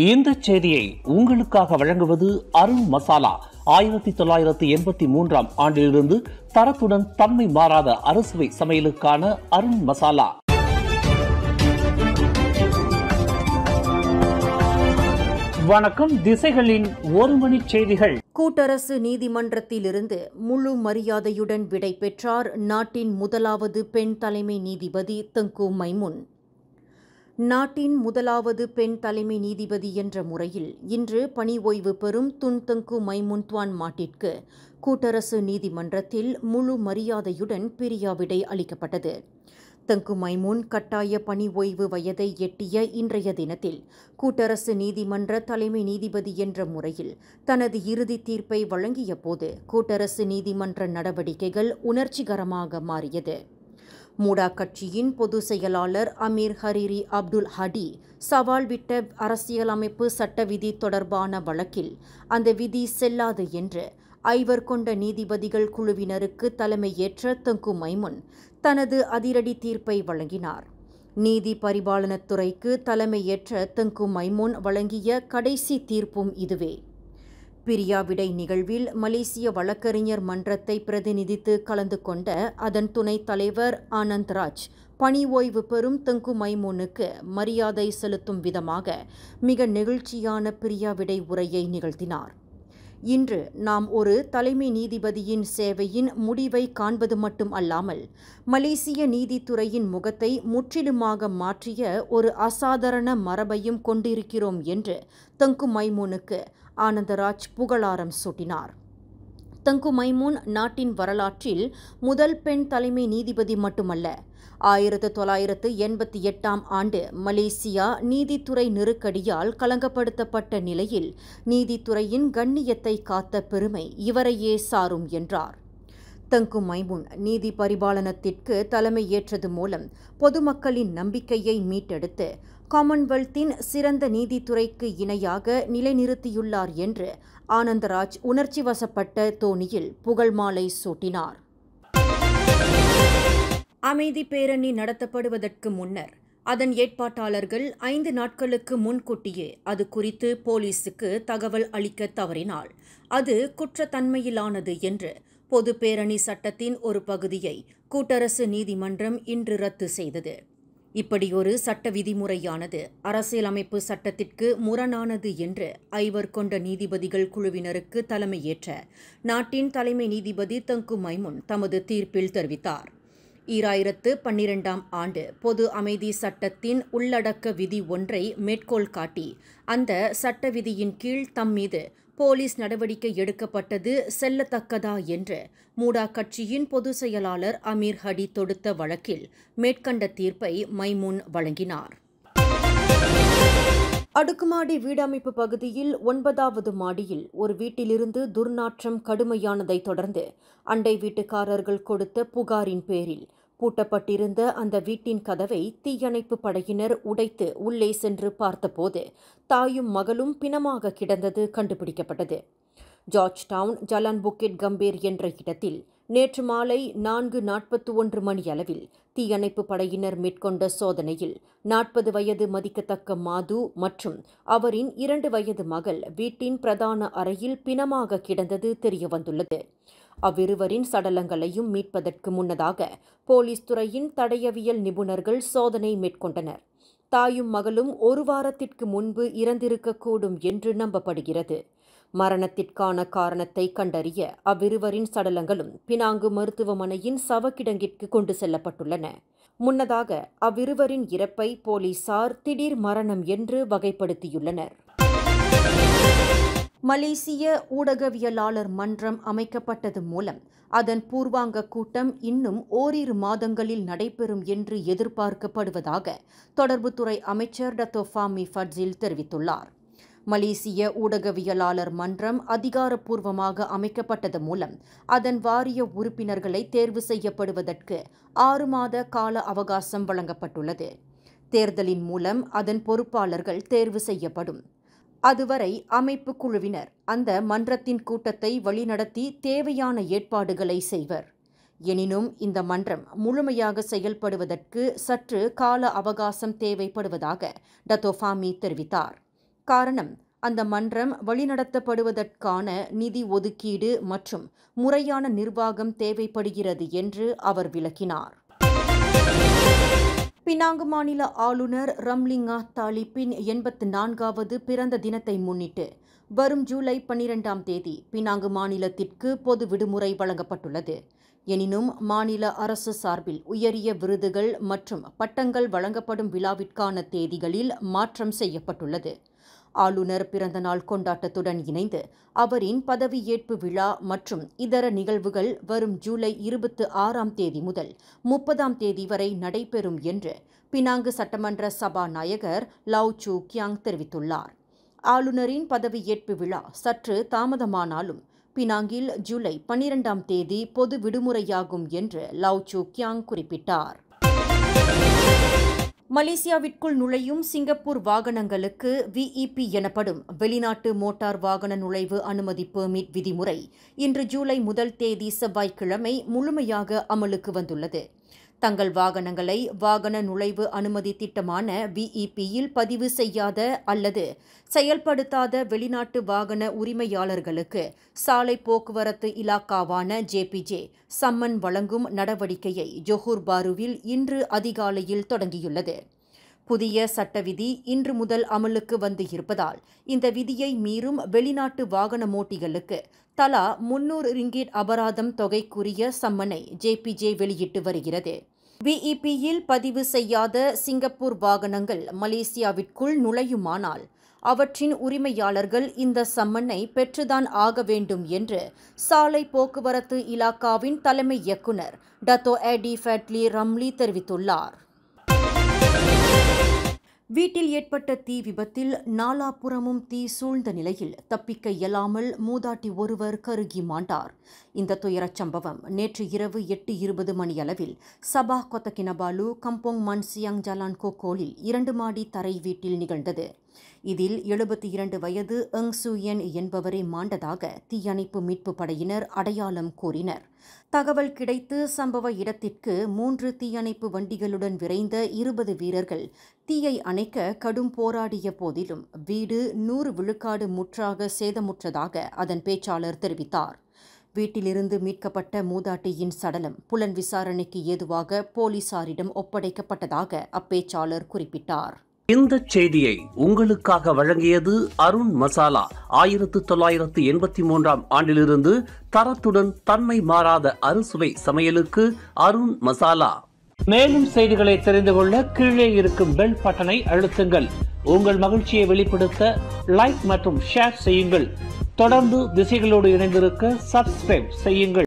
இந்த செய்தியை உங்களுக்காக வழங்குவது அருண் மசாலா. 1983 ஆண்டிலிருந்து தரத்துடன் தன்மை மாறாத அறுசுவை சமையலுக்கான அருண் மசாலா. வணக்கம். திசைகளின் ஒரு மணி செய்திகள். கூட்டரசு நீதிமன்றத்திலிருந்து முழு மரியாதையுடன் விடை பெற்றார் நாட்டின் முதலாவது பெண் தலைமை நீதிபதி தங்கு மைமுன். நாட்டின் முதலாவது பெண் தலைமை நீதிபதி என்ற முறையில் இன்று பணி ஓய்வு பெறும் துன் தங்கு மைமுன் துவான் மாட்டிற்கு கூட்டரசு நீதிமன்றத்தில் முழு மரியாதையுடன் பிரியாவிடை அளிக்கப்பட்டது. தங்கு மைமுன் கட்டாய பணி ஓய்வு வயதை எட்டிய இன்றைய தினத்தில் கூட்டரசு நீதிமன்ற தலைமை நீதிபதி என்ற முறையில் தனது இறுதி தீர்ப்பை வழங்கிய போது கூட்டரசு நீதிமன்ற நடவடிக்கைகள் உணர்ச்சிகரமாக மாறியது. மூடா கட்சியின் பொதுச் செயலாளர் அமீர் ஹரீரி அப்துல் ஹடி சவால் விட்ட அரசியலமைப்பு சட்ட விதி தொடர்பான வழக்கில் அந்த விதி செல்லாது என்று 5 கொண்ட நீதிபதிகள் குழுவினருக்கு தலைமையேற்ற தங்கு மைமுன் தனது அதிரடி தீர்ப்பை வழங்கினார். நீதி பரிபாலனத்துறைக்கு தலைமையேற்ற தங்கு மைமுன் வழங்கிய கடைசி தீர்ப்பும் இதுவே. பிரியாவிடை நிகழ்வில் மலேசிய வழக்கறிஞர் மன்றத்தை பிரதிநிதித்து கலந்து கொண்ட அதன் துணைத் தலைவர் ஆனந்த் ராஜ் பணி ஓய்வு பெறும் தங்கு மைமுனுக்கு மரியாதை செலுத்தும் விதமாக மிக நெகிழ்ச்சியான பிரியாவிடை உரையை நிகழ்த்தினார். இன்று நாம் ஒரு தலைமை நீதிபதியின் சேவையின் முடிவை காண்பது மட்டும் அல்லாமல் மலேசிய நீதித்துறையின் முகத்தை முற்றிலுமாக மாற்றிய ஒரு அசாதாரண மரபையும் கொண்டிருக்கிறோம் என்று தங்கு மைமுனுக்கு ஆனந்தராஜ் புகழாரம் சூட்டினார். தங்கு மைமுன் நாட்டின் வரலாற்றில் முதல் பெண் தலைமை நீதிபதி மட்டுமல்ல, 1988 ஆண்டு மலேசியா நீதித்துறை நெருக்கடியால் களங்கப்படுத்தப்பட்ட நிலையில் நீதித்துறையின் கண்ணியத்தை காத்த பெருமை இவரையே சாரும் என்றார். தங்கு மைமுன் நீதி பரிபாலனத்திற்கு தலைமையேற்றது மூலம் பொதுமக்களின் நம்பிக்கையை மீட்டெடுத்து காமன்வெல்த்தின் சிறந்த நீதித்துறைக்கு இணையாக நிலைநிறுத்தியுள்ளார் என்று ஆனந்தராஜ் உணர்ச்சி வசப்பட்ட தோணியில் புகழ் மாலை சூட்டினார். அமைதி பேரணி நடத்தப்படுவதற்கு முன்னர் அதன் ஏற்பாட்டாளர்கள் 5 நாட்களுக்கு முன்கூட்டியே அது குறித்து போலீசுக்கு தகவல் அளிக்க தவறினால் அது குற்றத்தன்மையிலானது என்று பொது பேரணி சட்டத்தின் ஒரு பகுதியை கூட்டரசு நீதிமன்றம் இன்று ரத்து செய்தது. இப்படியொரு சட்ட விதிமுறையானது அரசியலமைப்பு சட்டத்திற்கு முரணானது என்று 5 கொண்ட நீதிபதிகள் குழுவினருக்கு தலைமையேற்ற நாட்டின் தலைமை நீதிபதி தங்கு மைமுன் தமது தீர்ப்பில் தெரிவித்தார். 2012 ஆண்டு பொது அமைதி சட்டத்தின் உள்ளடக்க விதி ஒன்றை மேற்கோள் காட்டி அந்த சட்ட விதியின் கீழ் தம் மீது போலீஸ் நடவடிக்கை எடுக்கப்பட்டது செல்லத்தக்கதா என்று மூடா கட்சியின் பொதுச் செயலாளர் அமீர் ஹடி தொடுத்த வழக்கில் மேற்கண்ட தீர்ப்பை மைமுன் வழங்கினார். அடுக்குமாடி வீடமைப்பு பகுதியில் 9வது மாடியில் ஒரு வீட்டிலிருந்து துர்நாற்றம் கடுமையானதை தொடர்ந்து அண்டை வீட்டுக்காரர்கள் கொடுத்த புகாரின் பேரில் பூட்டப்பட்டிருந்த அந்த வீட்டின் கதவை தீயணைப்பு படையினர் உடைத்து உள்ளே சென்று பார்த்தபோது தாயும் மகளும் பிணமாக கிடந்தது கண்டுபிடிக்கப்பட்டது. ஜார்ஜ் டவுன் ஜலான் புக்கிட் கம்பீர் என்ற இடத்தில் நேற்று மாலை 4:41 மணியளவில் தீயணைப்பு படையினர் மேற்கொண்ட சோதனையில் 40 வயது மதிக்கத்தக்க மாது மற்றும் அவரின் 2 வயது மகள் வீட்டின் பிரதான அறையில் பிணமாக கிடந்தது தெரியவந்துள்ளது. அவ்விருவரின் சடலங்களையும் மீட்பதற்கு முன்னதாக போலீஸ் துறையின் தடயவியல் நிபுணர்கள் சோதனை மேற்கொண்டனர். தாயும் மகளும் 1 வாரத்திற்கு முன்பு இறந்திருக்கக்கூடும் என்று நம்பப்படுகிறது. மரணத்திற்கான காரணத்தை கண்டறிய அவ்விருவரின் சடலங்களும் பினாங்கு மருத்துவமனையின் சவக்கிடங்கிற்கு கொண்டு செல்லப்பட்டுள்ளன. முன்னதாக அவ்விருவரின் இறப்பை போலீசார் திடீர் மரணம் என்று வகைப்படுத்தியுள்ளனர். மலேசிய ஊடகவியலாளர் மன்றம் அமைக்கப்பட்டது மூலம் அதன் பூர்வாங்க கூட்டம் இன்னும் ஓரிரு மாதங்களில் நடைபெறும் என்று எதிர்பார்க்கப்படுவதாக தொடர்புத்துறை அமைச்சர் டத்தோ ஃபாமி ஃபட்சில் தெரிவித்துள்ளார். மலேசிய ஊடகவியலாளர் மன்றம் அதிகாரப்பூர்வமாக அமைக்கப்பட்டது மூலம் அதன் வாரிய உறுப்பினர்களை தேர்வு செய்யப்படுவதற்கு 6 மாத கால அவகாசம் வழங்கப்பட்டுள்ளது. தேர்தலின் மூலம் அதன் பொறுப்பாளர்கள் தேர்வு செய்யப்படும். அதுவரை அமைப்பு குழுவினர் அந்த மன்றத்தின் கூட்டத்தை வழிநடத்தி தேவையான ஏற்பாடுகளை செய்வர். எனினும் இந்த மன்றம் முழுமையாக செயல்படுவதற்கு சற்று கால அவகாசம் தேவைப்படுவதாக டத்தோ ஃபாமி தெரிவித்தார். காரணம், அந்த மன்றம் வழிநடத்தப்படுவதற்கான நிதி ஒதுக்கீடு மற்றும் முறையான நிர்வாகம் தேவைப்படுகிறது என்று அவர் விளக்கினார். பினாங்கு மாநில ஆளுநர் ரம்லிங்கா தாலிப்பின் 84வது பிறந்த தினத்தை முன்னிட்டு வரும் ஜூலை 12ஆம் தேதி பினாங்கு மாநிலத்திற்கு பொது விடுமுறை வழங்கப்பட்டுள்ளது. எனினும் மாநில அரசு சார்பில் உயரிய விருதுகள் மற்றும் பட்டங்கள் வழங்கப்படும் விழாவிற்கான தேதிகளில் மாற்றம் செய்யப்பட்டுள்ளது. ஆளுநர் பிறந்தநாள் கொண்டாட்டத்துடன் இணைந்து அவரின் பதவியேற்பு விழா மற்றும் இதர நிகழ்வுகள் வரும் ஜூலை 26ஆம் தேதி முதல் 30ஆம் தேதி வரை நடைபெறும் என்று பினாங்கு சட்டமன்ற சபாநாயகர் லவ் சூ கியாங் தெரிவித்துள்ளார். ஆளுநரின் பதவியேற்பு விழா சற்று தாமதமானாலும் பினாங்கில் ஜூலை 12ஆம் தேதி பொது விடுமுறையாகும் என்று லவ் சூ கியாங் குறிப்பிட்டார். மலேசியாவிற்குள் நுழையும் சிங்கப்பூர் வாகனங்களுக்கு VEP எனப்படும் வெளிநாட்டு மோட்டார் வாகன நுழைவு அனுமதி பெர்மிட் விதிமுறை இன்று ஜூலை 1 தேதி செவ்வாய்க்கிழமை முழுமையாக அமலுக்கு வந்துள்ளது. தங்கள் வாகனங்களை வாகன நுழைவு அனுமதி திட்டமான VEPயில் பதிவு செய்யாத அல்லது செயல்படுத்தாத வெளிநாட்டு வாகன உரிமையாளர்களுக்கு சாலை போக்குவரத்து இலாக்காவான JPJ சம்மன் வழங்கும் நடவடிக்கையை ஜொஹூர் பாருவில் இன்று அதிகாலையில் தொடங்கியுள்ளது. புதிய சட்ட விதி இன்று முதல் அமலுக்கு வந்து இருப்பதால் இந்த விதியை மீறும் வெளிநாட்டு வாகன ஓட்டிகளுக்கு தலா 300 ரிங்கிட் அபராதம் தொகைக்குரிய சம்மனை JPJ வெளியிட்டு வருகிறது. VEPயில் பதிவு செய்யாத சிங்கப்பூர் வாகனங்கள் மலேசியாவிற்குள் நுழையுமானால் அவற்றின் உரிமையாளர்கள் இந்த சம்மனை பெற்றுதான் ஆக வேண்டும் என்று சாலை போக்குவரத்து இலாக்காவின் தலைமை இயக்குநர் டத்தோ எடி ஃபேட்லி ரம்லி தெரிவித்துள்ளார். வீட்டில் ஏற்பட்ட தீ விபத்தில் நாலாபுறமும் தீ சூழ்ந்த நிலையில் தப்பிக்க இயலாமல் மூதாட்டி ஒருவர் கருகி மாண்டார். இந்த துயரச் சம்பவம் நேற்று இரவு 8:20 மணியளவில் சபா கொத்தகினபாலு கம்போங் மன்சியாங் ஜலான் கோகோலில் 2 மாடி தரை வீட்டில் நிகழ்ந்தது. இதில் 72 வயது எங் சூயன் என்பவரை மாண்டதாக தீயணைப்பு மீட்பு படையினர் அடையாளம் கூறினர். தகவல் கிடைத்து சம்பவ இடத்திற்கு 3 தீயணைப்பு வண்டிகளுடன் விரைந்த 20 வீரர்கள் தீயை அணைக்க கடும் போராடிய போதிலும் வீடு 100 விழுக்காடு முற்றாக சேதமுற்றதாக அதன் பேச்சாளர் தெரிவித்தார். வீட்டிலிருந்து மீட்கப்பட்ட மூதாட்டியின் சடலம் புலன் விசாரணைக்கு ஏதுவாக போலீசாரிடம் ஒப்படைக்கப்பட்டதாக அப்பேச்சாளர் குறிப்பிட்டார். இந்த செய்தியை உங்களுக்காக வழங்கியது அருண் மசாலா. 1983ஆம் ஆண்டிலிருந்து தரத்துடன் தன்மை மாறாத அறுசுவை சமையலுக்கு அருண் மசாலா. மேலும் செய்திகளை தெரிந்து கொள்ள கீழே இருக்கும் பெல் பட்டனை அழுத்துங்கள். உங்கள் மகிழ்ச்சியை வெளிப்படுத்த லைக் மற்றும் ஷேர் செய்யுங்கள். தொடர்ந்து திசைகளோடு இணைந்திருக்க சப்ஸ்கிரைப் செய்யுங்கள்.